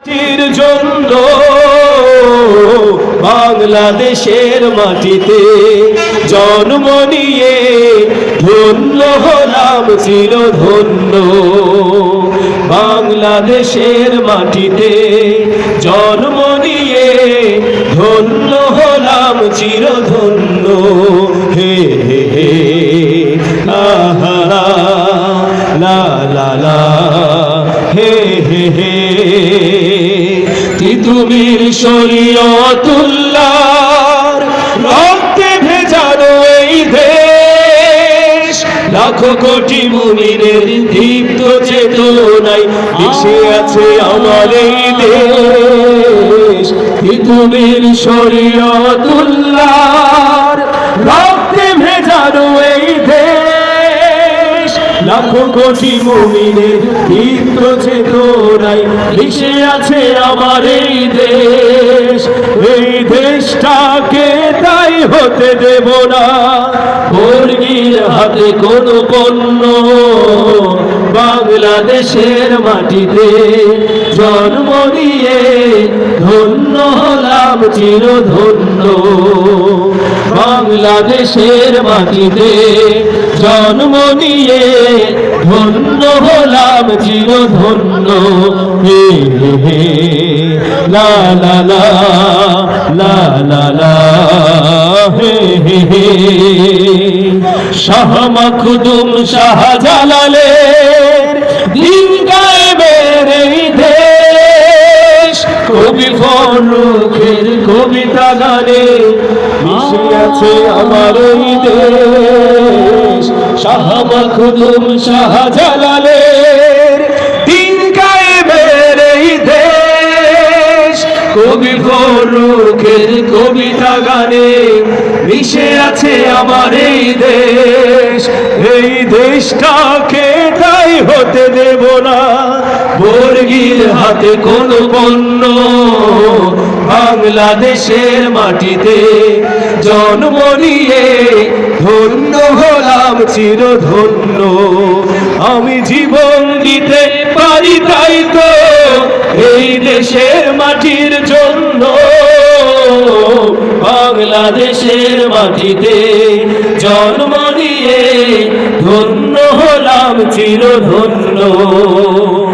জন্য বাংলাদেশের মাটিতে জন্ম নিয়ে ধন্য হলাম চিরধন্য। বাংলাদেশের মাটিতে জন্ম নিয়ে ধন্য হলাম চিরধন্য। হে হে হে আহা লা লা লা হে হে হে। তিতুমির শরীয়তুল্লাহর রক্তে ভেজানো এই দেশ, লাখো কোটি মুমিনের দীপ্ত চেতনায় মিশে আছে আমার এই দেশ। তিতুমির শরীয়তুল্লাহর রক্তে ভেজানো এই দেশ, লাখো কোটি মুমিনের দীপ্ত চেতনায় মিশে আছে আমার এই দেশ। এই দেশটাকে তাই হতে দেব না বর্গীর হাতে কোনো পণ্য। বাংলাদেশের মাটিতে জন্ম নিয়ে ধন্য হলাম চিরধন্য। বাংলাদেশের মাটিতে জন্ম নিয়ে ধন্য হলাম চিরধন্য। হে হে হে লা লা লা লা লা লা হে হে হে। শাহ মখদুম শাহজালালের দিন কায়েমের এই দেশ, কবি ফরুকের কবিতা গানে মিশে আছে আমার এই দেশ। শাহ মখদুম শাহজালালের দিন কায়েমের এই দেশ, কবি ফরুকের কবিতা গানে মিশে আছে আমার এই দেশ। এই দেশটাকে তাই হতে দেব না বর্গীর হাতে কোনো পণ্য। বাংলাদেশের মাটিতে জন্ম নিয়ে ধন্য হলাম চিরধন্য। আমি জীবন দিতে পারি তাই তো এই দেশের মাটির জন্য। বাংলাদেশের মাটিতে জন্ম নিয়ে ধন্য হলাম চিরধন্য।